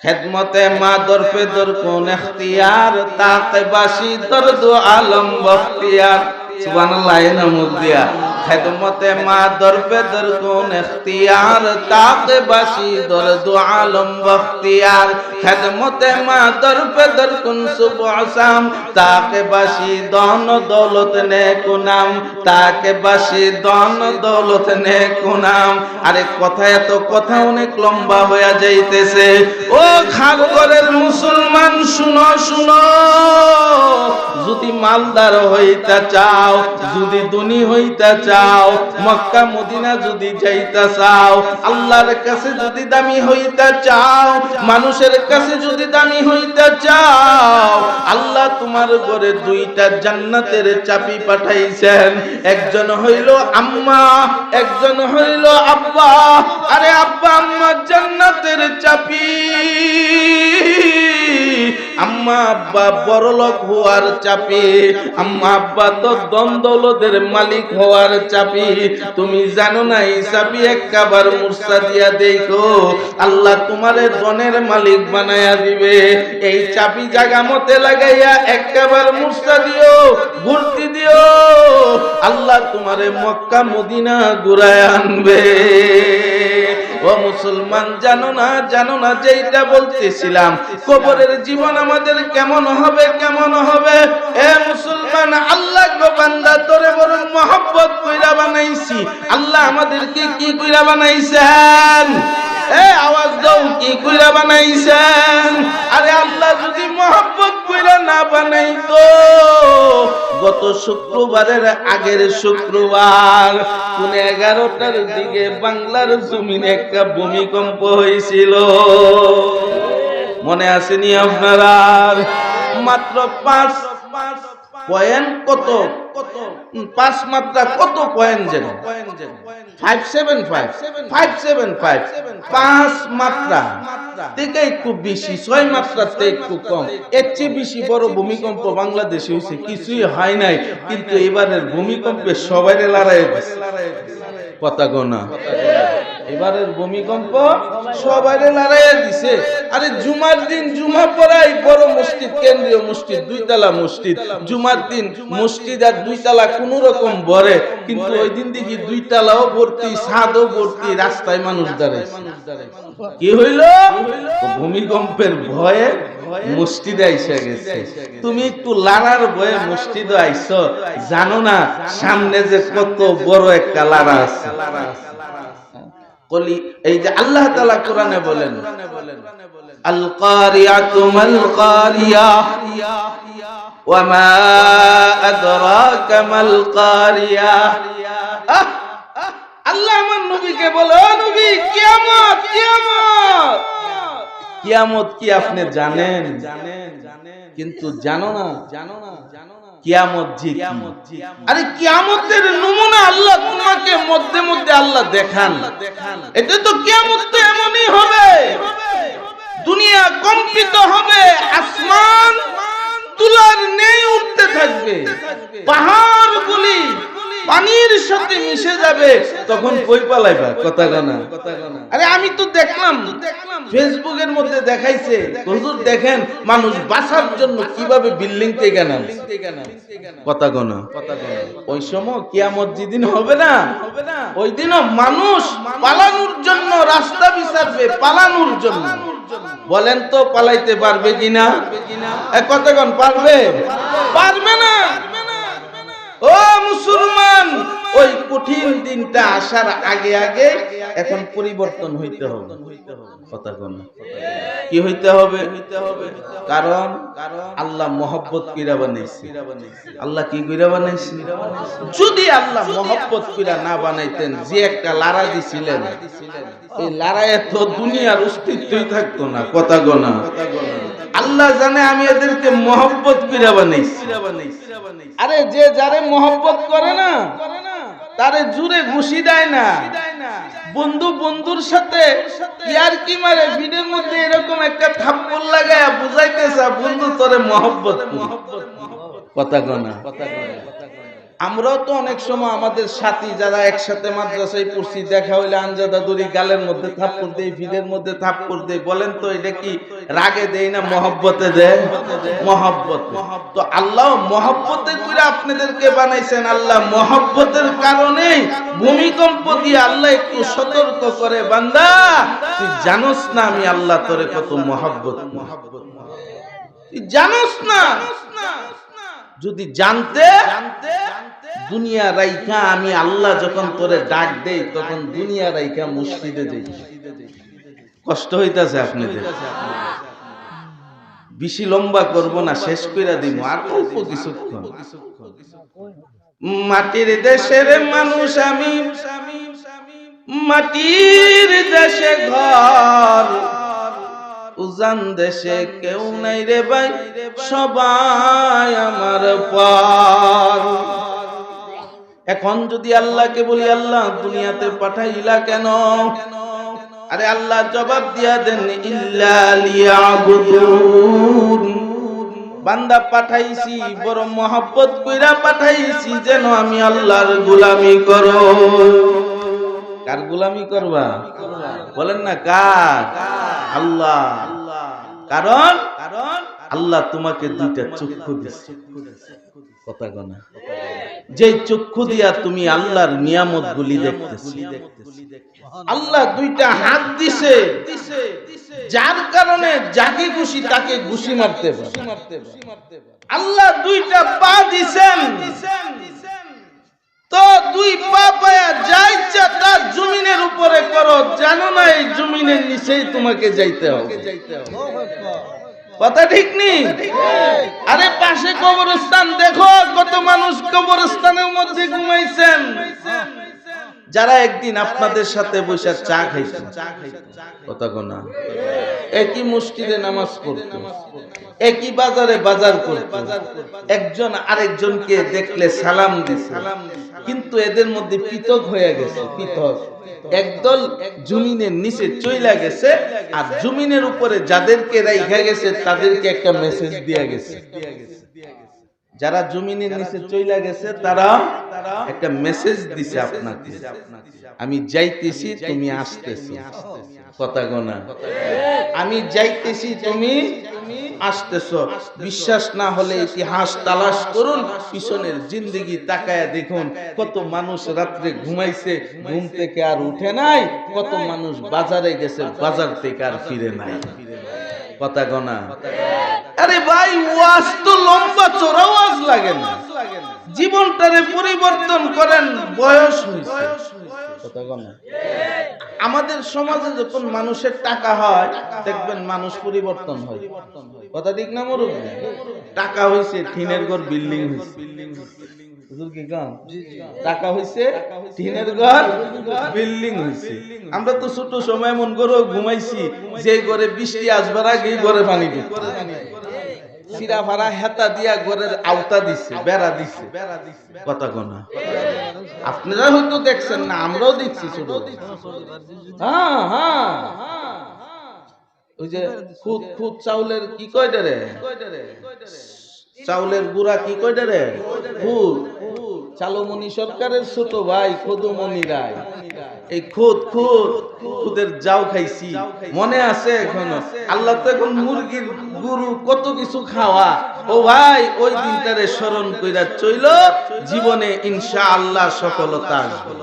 খেদমতে মা দরপে দর কোন ইখতিয়ার, তাকে বাসি দর্দ আলম বখতিয়ার। সুবহানাল্লাহ। এনা মুখ দিয়া খেদমতে মা দরপে দর কোন ইখতিয়ার, তাকে বাসি দর্দ আলম বখতিয়ার। খেদমতে মা দরপে দর কোন সুবহ শাম, তাকে বাসি দন দৌলত নেক নাম, তাকে বাসি দন দৌলত নেক নাম। আরে কথা, এত কথা অনেক লম্বা হয়ে যাইতেছে। ও খাগরের মুসলমান, শুনো শুনো, যদি মালদার হইতা চাও, যদি ধনী হইতা চাও, মক্কা মদিনা যদি যাইতা চাও, আল্লাহর কাছে যদি দামি হইতা চাও, মানুষের কাছে যদি দামি হইতা চাও, আল্লাহ তোমার ঘরে দুইটা জান্নাতের চাবি পাঠাইছেন। একজন হইল আম্মা, একজন হইল আব্বা। আরে আব্বা আম্মা জান্নাতের চাবি, আম্মা আব্বা বড়লোক হওয়ার চাবি, আম্মা আব্বা তো দ্বন্দ্বলদের মালিক হওয়ার চাবি। তুমি জানো না এই চাবি একবার মুর্শা দিয়া দেখো, আল্লাহ তোমারে ধনের মালিক বানায়া দিবে। এই চাবি জায়গা মতে লাগাইয়া একবার মুর্শা দিও, ঘুরতি দিও, আল্লাহ তোমারে মক্কা মদিনা ঘুরায় আনবে। ও মুসলমান, জানো না, জানো না, যেটা বলতেছিলাম, কবরের জীবন আমাদের কেমন হবে, কেমন হবে। এ মুসলমান, আল্লাহ গো বান্দা তোরে বড় মহব্বত কইরা বানাইছি। আল্লাহ আমাদেরকে কি কইরা বানাইছেন? এ আওয়াজ দাও, কি কইরা বানাইছেন? আরে আল্লাহ যদি মহব্বত কইরা না বানাইতো, গত শুক্রবারের আগের শুক্রবার কোন 11টার দিকে বাংলার জমিনে একটা ভূমিকম্প হয়েছিল, মনে আসেনি আপনারা? মাত্র 5 পয়েন্ট কত, 5 মাত্রা কত পয়েন্ট যেন 575 5 মাত্রা থেকে একটু বেশি, 6 মাত্রাতে একটু কম। এর চেয়ে বেশি বড় ভূমিকম্প বাংলাদেশে হয়েছে কিছুই হয় নাই, কিন্তু এবারের ভূমিকম্পে সবাই লড়াই কথা গোনা। এবারের ভূমিকম্প সবাই লড়াইয়া দিছে। আরে জুমার দিন জুমা পড়াই, বড় মসজিদ, কেন্দ্রীয় মসজিদ, 2 তলা মসজিদ, জুমার দিন মসজিদ আর 2 তলা কোন রকম ভরে, কিন্তু ওই দিন দেখি 2 তলাও ভর্তি, ছাদও ভর্তি, রাস্তায় মানুষ দাঁড়ায়। কি হইল? ভূমিকম্পের ভয়ে মসজিদে আইসা গেছে। তুমি একটু লাড়ার ভয়ে মসজিদে আইছো, জানো না সামনে যে কত বড় একটা লাড়া আছে। এই যে আল্লাহ তাআলা কোরআনে বলেন, আল কারিয়াতু মাল কারিয়া ওয়া মা আদরাকা মাল কারিয়া। আল্লাহ আমার নবীকে বলে, ও নবী, কিয়ামত কিয়ামত কিয়ামত কি আপনি জানেন? কিন্তু জানো না, কিয়ামত জি। আরে কিয়ামতের নমুনা আল্লাহ তোমাকে মধ্যে মধ্যে আল্লাহ দেখান। এটা তো কিয়ামত তো এমনই হবে, দুনিয়া কম্পিত হবে, আসমান তুলার নেই উঠতে থাকবে, পাহাড়গুলি পানির সাথে মিশে যাবে, তখন কই পালাইবা? কথা গানা। আরে আমি তো দেখলাম ফেসবুকের মধ্যে দেখাইছে, হুজুর দেখেন মানুষ বাঁচার জন্য কিভাবে বিল্ডিং থেকে নামে। কথা গানা। ওই সময় কিয়ামত যেদিন হবে না, ওই দিনও মানুষ পালানোর জন্য রাস্তা বিচারবে, পালানোর জন্য। বলেন তো পালাইতে পারবে কিনা? কতক্ষণ পারবে? পারবে না। ও মুসলমান, ওই কঠিন দিনটা আসার আগে আগে এখন পরিবর্তন হইতে হবে। কথা কোন কি হইতে হবে? কারণ আল্লাহ মহব্বত কইরা বানাইছে। আল্লাহ কি কইরা বানাইছে? যদি আল্লাহ মহব্বত কইরা না বানাইতেন, যে একটা লারা দিছিলেন, এই লারায় তো দুনিয়ার অস্তিত্বই থাকতো না। কথা গোনা। আল্লাহ জানে আমি এদেরকে মহব্বত কইরা বানাইছি। আরে যে যারে মহব্বত করে না, তারে জুরে ঘুষি দেয় না। বন্ধু বন্ধুর সাথে ইয়ার কি মারে, ভিড়ের মধ্যে এরকম একটা থাপ্পড় লাগায়া বুঝাইতেছে বন্ধু তোরে মহব্বত করি। কথা গোনা। আমরাও তো অনেক সময় আমাদের সাথী যারা একসাথে মাদ্রাসায় পড়ছি দেখা হইলে আঞ্জাদা দড়ি গালের মধ্যে থাপ্পড় দেই, ভিড়ের মধ্যে থাপ্পড় দেই। বলেন তো এটা কি রাগে দেই না মহব্বতে দেয়? মহব্বত। তো আল্লাহ মহব্বতে করে আপনাদেরকে বানাইছেন। আল্লাহ মহব্বতের কারণে ভূমিকম্প দিয়ে আল্লাহ একটু সতর্ক করে, বান্দা তুই জানোস না আমি আল্লাহ তোরে কত মহব্বত, তুই জানোস না। যদি জানতে দুনিয়া রাইখা আমি আল্লাহ যখন তোরে ডাক দেই তখন দুনিয়া রাইখা মসজিদে যাই। কষ্ট হইতাছে আপনাদের, বেশি লম্বা করব না, শেষ কইরা দিব আর অল্প কিছুক্ষণ। মাটির দেশের মানুষ আমি, মাটির দেশে ঘর, উজান দেশে কেউ নাই রে ভাই, সবাই আমার পর। এখন যদি আল্লাহকে বলি আল্লাহ দুনিয়াতে পাঠাইলা কেন? আরে আল্লাহ জবাব দিয়া দেন, ইল্লা লিয়াবুদুন, বান্দা পাঠাইছি বড় মহব্বত কইরা পাঠাইছি যেন আমি আল্লাহর গোলামি করো। কার গোলামি করবা? বলেন না কার? আল্লাহ। কারণ আল্লাহ তোমাকে দুইটা চক্ষু দিয়েছে, কথা গনা, যে চক্ষু দিয়া তুমি আল্লাহর নিয়ামত গুলি দেখতেছো। আল্লাহ দুইটা হাত দিছে, যার কারণে যাকে খুশি তাকে ঘুষি মারতে পারে। আল্লাহ দুইটা পা দিছেন, তো দুই পা পায়া যা ইচ্ছা তা জমিনের উপরে করো, জানো না এই জমিনের নিচেই তোমাকে যাইতে হবে। কথা ঠিক নেই? আরে পাশে কবরস্থান দেখো, কত মানুষ কবরস্থানের মধ্যে ঘুমাইছেন, যারা একদিন আপনাদের সাথে বসে চা খাইছেন, কথা গোনা, একই মসজিদে নামাজ পড়তো, একই বাজারে বাজার করতো, একজন আরেকজনকে দেখলে সালাম দিছে, কিন্তু এদের মধ্যে পৃথক হয়ে গেছে। পৃথক একদল জমিনের নিচে চইলা গেছে, আর জমিনের উপরে যাদেরকে রাইখা গেছে তাদেরকে একটা মেসেজ দিয়া গেছে। যারা জমিনের নিচে চইলা গেছে তারা একটা মেসেজ দিছে আপনাকে, আমি যাইতেছি তুমি আসতেছো। কথা গোনা, আমি যাইতেছি তুমি আসতেছো। বিশ্বাস না হলে ইতিহাস তালাশ করুন, পিছনের জিন্দেগি তাকায়া দেখুন, কত মানুষ রাত্রে ঘুমাইছে, ঘুম থেকে আর উঠে নাই, কত মানুষ বাজারে গেছে, বাজার থেকে আর ফিরে নাই। কথা গোনা। আরে ভাই ওয়াজ তো লম্বা চড়া ওয়াজ লাগে না, জীবনটারে পরিবর্তন করেন, বয়স হইছে। কথা গোনা। আমাদের সমাজে যখন মানুষের টাকা হয় দেখবেন মানুষ পরিবর্তন হয়। কথা ঠিক না মুরুব্বি? টাকা হইছে, টিনের ঘর বিল্ডিং হইছে। হুজুর কি গান? টাকা হইছে, টিনের ঘর বিল্ডিং হইছে। আমরা তো ছোট সময় মন করে ঘুমাইছি, যে ঘরে বৃষ্টি আসবার আগে ঘরে পানি ঢুকতো, সিরা ফারা হেতা দিয়া ঘরের আওতা দিছে, বেড়া দিছে। কথা গোনা। আপনারা হয়তো দেখছেন না, আমরাও দেখছি ছোট। হ্যাঁ হ্যাঁ, ওই যে খুদ খুদ চাউলের কি কয় রে, চাউলের গুড়া কি কয় রে, খুদ। চালুমণি সরকারের ছোট ভাই খুদুমণি রায়, এই খুদ খুদ খুদের যাও খাইছি, মনে আছে এখনো। আল্লাহ তো এখন মুরগির গুরু কত কিছু খাওয়া। ও ভাই ওই দিনটারে স্মরণ কইরা চইল, জীবনে ইনশাআল্লাহ সফলতা আসবে।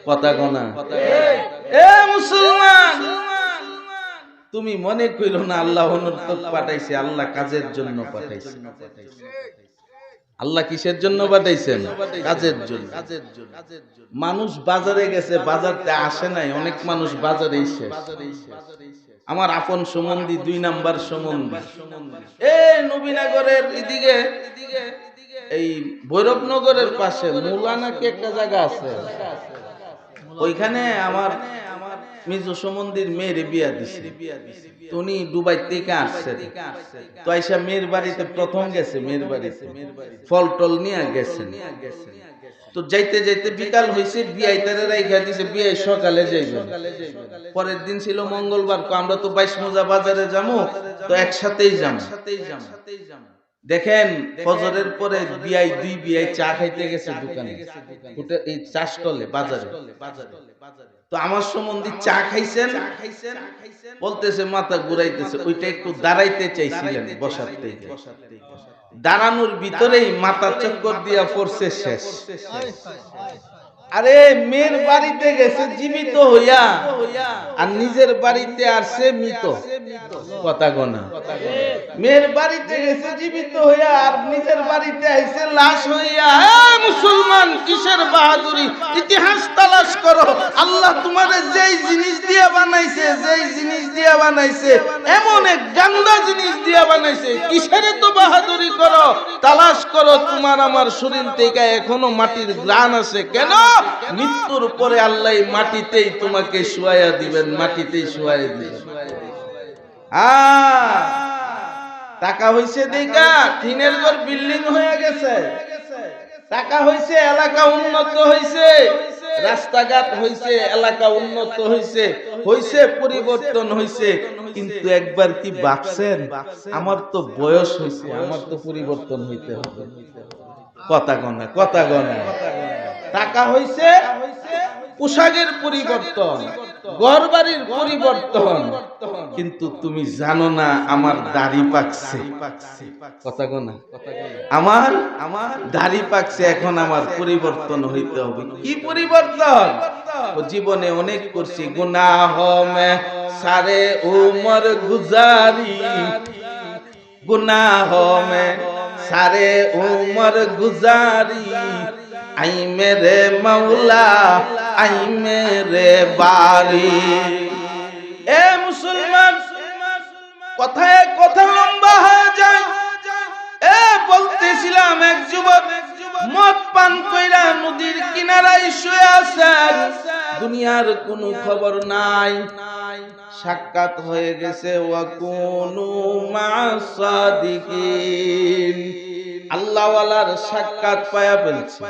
কথা গোনা। এ মুসলমান, তুমি মনে কইল না আল্লাহ অনর্থক পাঠাইছে, আল্লাহ কাজের জন্য পাঠাইছে। আল্লাহ কিসের জন্য পাঠাইছেন? কাজের জন্য। মানুষ বাজারে গেছে, বাজারতে আসে নাই, অনেক মানুষ বাজারে এসে। আমার আপন সম্বন্ধী 2 নাম্বার সম্বন্ধী, এই নবীনগরের এদিকে, এই ভৈরবনগরের পাশে মুলা নাকি একটা জায়গা আছে, ওইখানে আমার মিজু সম্বন্ধীর মেয়ের বিয়া দিছে। উনি দুবাই থেকে আসছে, তো আইসা মেয়ের বাড়িতে প্রথম গেছে, মেয়ের বাড়িতে ফল টল নিয়ে গেছে। তো যাইতে যাইতে বিকাল হয়েছে, বিয়াই তারে রাইখা দিছে, বিয়াই সকালে যাইবে। পরের দিন ছিল মঙ্গলবার, আমরা তো 22 মোজা বাজারে যাবো, তো একসাথেই যাবো। দেখেন ফজরের পরে বিয়াই দুই বিয়াই চা খাইতে গেছে দোকানে, এই চা স্টলে বাজারে। তো আমার সম্বন্ধে চা খাইছেন, বলতেছে মাথা ঘুরাইতেছে, ওইটা একটু দাঁড়াইতে চাইছিলেন বসার থেকে, দাঁড়ানোর ভিতরেই মাথা চক্কর দিয়া পড়ছে শেষ। আরে মেয়ের বাড়িতে গেছে জীবিত হইয়া, আর নিজের বাড়িতে আসছে মৃত। কথা গোনা, মেয়ের বাড়িতে গেছে জীবিত হইয়া, আর নিজের বাড়িতে আইছে লাশ হইয়া। মুসলমান কিসের বাহাদুরি, ইতিহাস তালাশ করো। আল্লাহ তোমাদের যেই জিনিস দিয়ে বানাইছে, যেই জিনিস দিয়ে বানাইছে, এমন এক গান্দা জিনিস দিয়ে বানাইছে, কিসের তো বাহাদুরি করো, তালাশ করো। তোমার আমার শরীর থেকে এখনো মাটির ঘ্রাণ আছে, কেন? মৃত্যুর পরে আল্লাহ মাটিতেই তোমাকে শুয়াইয়া দিবেন, মাটিতেই শুয়াইয়া দিবেন। টাকা হইছে দেখা টিনের ঘর বিল্ডিং হয়ে গেছে, টাকা হইছে এলাকা উন্নত হইছে, রাস্তাঘাট হইছে, এলাকা উন্নত হইছে, হইছে পরিবর্তন হইছে, কিন্তু একবার কি ভাবছেন আমার তো বয়স হইছে, আমার তো পরিবর্তন হইতে হবে? কথা গনা, কথা গনা। টাকা হইছে, পোশাকের পরিবর্তন, ঘর বাড়ির পরিবর্তন, কিন্তু তুমি জানো না আমার দাড়ি পাকছে। কথা গনা, আমার দাড়ি পাকছে, এখন আমার পরিবর্তন হইতে হবে। কি পরিবর্তন? জীবনে অনেক করছি গুনাহ মে সারে উমর গুজারি, গুনাহ মে সারে উমর গুজারি, আই মেরে মৌলা আই মেরে বারি। এ মুসলমান, কথায় কথা লম্বা হয়ে যায়। বলতেছিলাম এক যুবক মদ পান কইরা নদীর কিনারায় শুয়ে আছেন, দুনিয়ার কোনো খবর নাই, সাক্ষাৎ হয়ে গেছে ওয়াকুনু মাসাদিকিন, আল্লাহওয়ালার সাক্ষাৎ পায়া ফেলছে।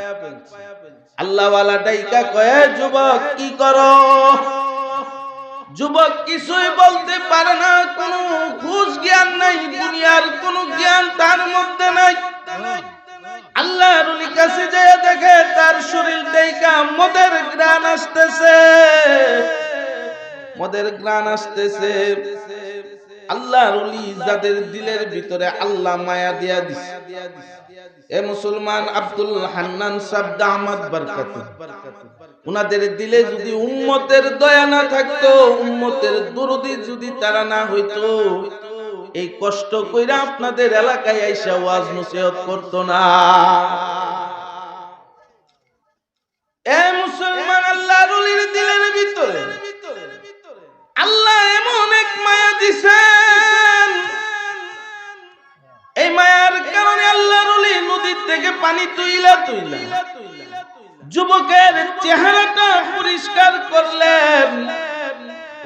আল্লাহওয়ালা ডাইকা কয়ে, যুবক কি করো? যুবক কিছুই বলতে পারে না, কোনো হুঁশ জ্ঞান নাই, দুনিয়ার কোনো জ্ঞান তার মধ্যে নাই। আল্লাহর ওলির কাছে যেয়ে দেখে তার শরীর ডাইকা মদের ঘ্রাণ আসতেছে, মদের ঘ্রাণ আসতেছে। আল্লাহর ওলি যাদের দিলের ভিতরে আল্লাহ মায়া দিয়া দিছে। এ মুসলমান, আব্দুল হান্নান সাহেব দামাত বরকতুহ, উনাদের দিলে যদি উম্মতের দয়া না থাকতো, উম্মতের দরদি যদি তারা না হইতো, এই কষ্ট কইরা আপনাদের এলাকায় আইসা ওয়াজ নসিহত করতো না। এ মুসলমান, আল্লাহর ওলির দিলের ভিতরে আল্লাহ এমন এক মায়া দিছেন, এই মায়ার কারণে আল্লাহর ওলি নদীর থেকে পানি তুইলা তুইলা যুবকের চেহারাটা পরিষ্কার করলেন,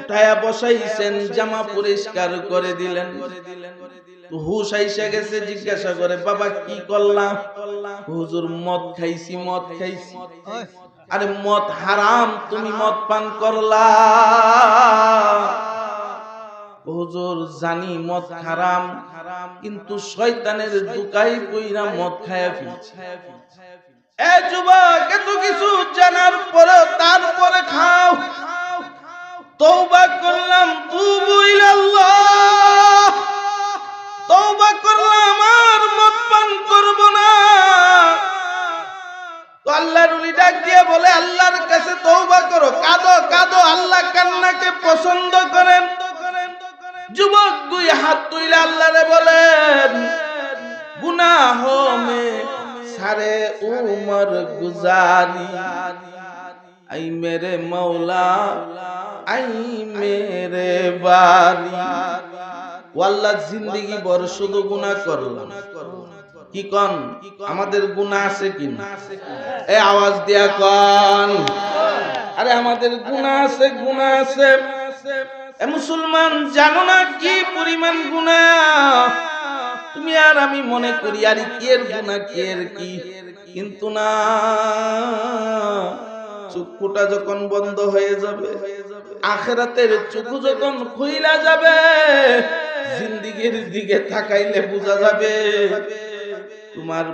উঠায়া বসাইছেন, জামা পরিষ্কার করে দিলেন। হুশ আইসা গেছে, জিজ্ঞাসা করে, বাবা কি করলাম? হুজুর মদ খাইছি, মদ খাইছি। আরে মদ হারাম, তুমি মদ পান করলা? হুজুর জানি মদ হারাম, কিন্তু শয়তানের দুকাই পইরা মদ খায়া ফেলছি। এ যুবক, এত কিছু জানার পরে তারপরে খাও। তওবা করলাম, তুবু ইলাল্লাহ, তওবা করলাম, আর মদ পান করব না। তো আল্লাহর ওলি ডাক দিয়ে বলে, আল্লাহর কাছে তওবা করো, কাঁদো কাঁদো, আল্লাহ কান্নাকে পছন্দ করেন। যুবক দুই হাত তুলে আল্লাহরে বলেন, গুনাহ মে সারে উমর গুজারি, আই মেরে মৌলা আই মেরে বারি। ও আল্লাহ, জিন্দেগি ভর শুধু গুনাহ করলাম। কি কন, আমাদের গুনাহ আছে কি না? এ আওয়াজ দিয়া কন, আরে আমাদের গুনাহ আছে, গুনাহ আছে। এ মুসলমান, জানো না কি পরিমাণ গুনাহ? তুমি আর আমি মনে করি আর কের গুনাহ, কের কি, কিন্তু না, চক্ষুটা যখন বন্ধ হয়ে যাবে, আখিরাতের চক্ষু যখন খুইলা যাবে, জিন্দেগি জিন্দেগির দিকে তাকাইলে বোঝা যাবে তোমার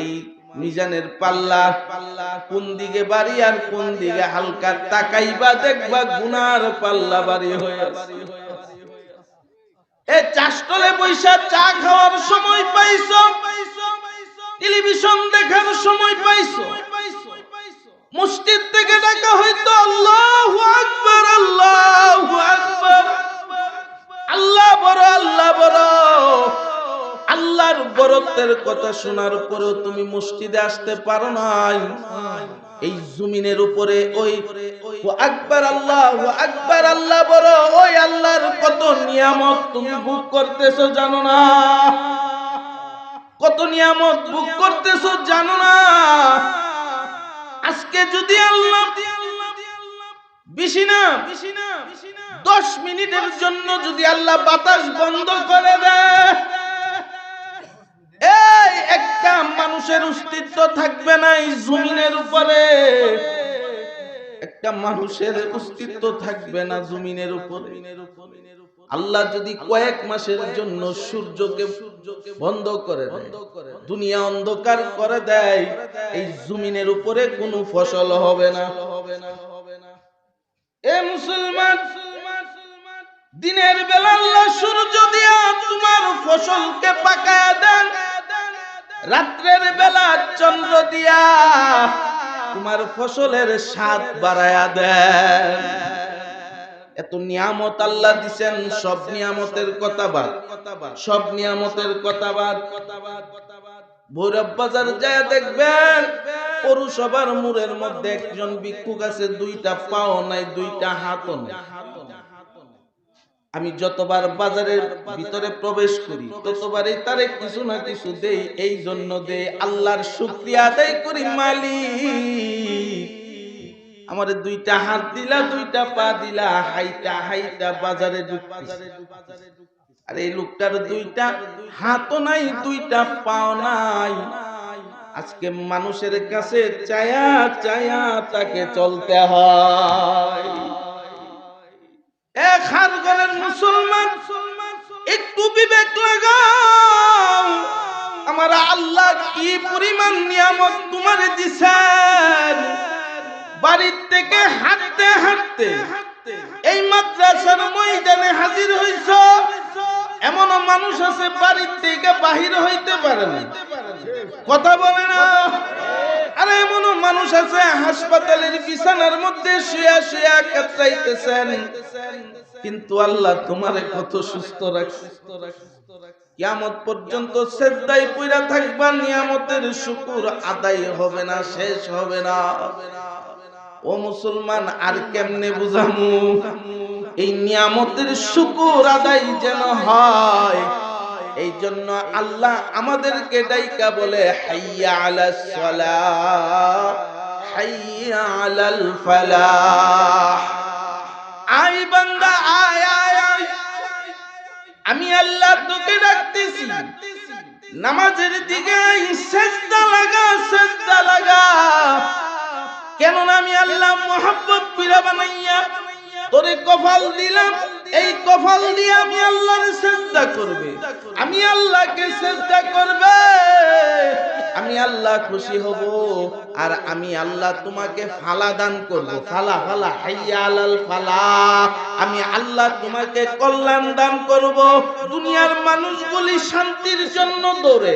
এই মিজানের পাল্লা কোন দিকে বাড়ি আর কোন দিকে হালকা। তাকাইবা দেখবা গুনার পাল্লা বাড়ি হয়ে আছে। এই চাষতলে বৈশা চা খাওয়ার সময় পাইছো, টেলিভিশন দেখার সময় পাইছো, মসজিদ থেকে ডাকা হয়তো আল্লাহু আকবার, আল্লাহু আকবার, আল্লাহ বড়, আল্লাহ বড়। আল্লাহর বড়ত্বের কথা শোনার পরেও তুমি মসজিদে আসতে পারো নাই। এই জমিনের উপরে ওই আকবার, আল্লাহু আকবার, আল্লাহ বড়, ওই আল্লাহর কত নিয়ামত তুমি ভোগ করতেছো জানো না? কত নিয়ামত ভোগ করতেছো জানো না? আজকে যদি আল্লাহ বেশি না 10 মিনিটের জন্য যদি আল্লাহ বাতাস বন্ধ করে দেয়, এই একটা মানুষের অস্তিত্ব থাকবে না এই জমিনের উপরে। একটা মানুষের অস্তিত্ব থাকবে না জমিনের উপরে। আল্লাহ যদি কয়েক মাসের জন্য সূর্যকে বন্ধ করে দেয়, দুনিয়া অন্ধকার করে দেয়, এই জমিনের উপরে কোনো ফসল হবে না। এ মুসলমান, দিনের বেলা আল্লাহ সূর্য দিয়া তোমার ফসলকে পাকায়া দেন, রাত্রের বেলা চন্দ্র দিয়া তোমার ফসলের স্বাদ বাড়ায়া দেন। এত নিয়ামত আল্লাহ দিবেন, সব নিয়ামতের কথা বাদ, সব নিয়ামতের কথা বাদ। ভৈরব বাজার যায় দেখবেন পৌরসভার মোড়ের মধ্যে একজন ভিক্ষুক আছে, 2টা পাও নাই, 2টা হাতও নাই। আমি যতবার বাজারের ভিতরে প্রবেশ করি ততবারই তারে কিছু না কিছু দেই, এই জন্য দেই আল্লাহর শুকরিয়া আদায় করি। মালিক আমারে 2টা হাত দিলা, 2টা পা দিলা, হাইটা হাইটা বাজারে ঢুকতেছি। আর এই লোকটার 2টা হাতও নাই, 2টা পাও নাই। আজকে মানুষের কাছে চায়া চায়া তাকে চলতে হয়। এক হাত গলের মুসলমান, একটু বিবেক লাগাও। আমার আল্লাহ কি পরিমাণ নিয়ামত তোমারে দিছেন। বাড়ির থেকে হাঁটতে হাঁটতে এই মাদ্রাসার ময়দানে হাজির হইছ, এমন মানুষ আছে বাড়ির থেকে বাহির হইতে পারে না, কথা বলে না। আরে এমন মানুষ আছে হাসপাতালের বিছানার মধ্যে শুয়া শুয়া কাতরাইতেছেন, কিন্তু আল্লাহ তোমারে কত সুস্থ রাখছে। কিয়ামত পর্যন্ত সিজদায় পইরা থাকবা, নিয়ামতের শুকর আদায় হবে না, শেষ হবে না। ও মুসলমান, আর কেমনে বুঝামু এই নিয়ামতের শুকর আদায় যেন হয়? এই জন্য আল্লাহ আমাদেরকে ডাইকা বলে হাইয়া আলাস সালাহ, হাইয়া আলাল ফালাহ। আয় বান্দা আয় আয় আয়, আমি আল্লাহ তোকে ডাকতেছি, নামাজের দিকে সিজদা লাগা, সিজদা লাগা। কেননা আমি আল্লাহ মোহাব্বত কইরা বানাইয়া তোরে কপাল দিলাম, এই কপাল দিয়ে আমি আল্লাহর সিজদা করবে, আমি আল্লাহকে সিজদা করবে, আমি আল্লাহ খুশি হব। আর আমি আল্লাহ তোমাকে ফালা দান করব, ফালা ফালা হাইয়া আলাল ফালাহ। আমি আল্লাহ তোমাকে কল্যাণ দান করব। দুনিয়ার মানুষগুলি শান্তির জন্য দৌড়ে,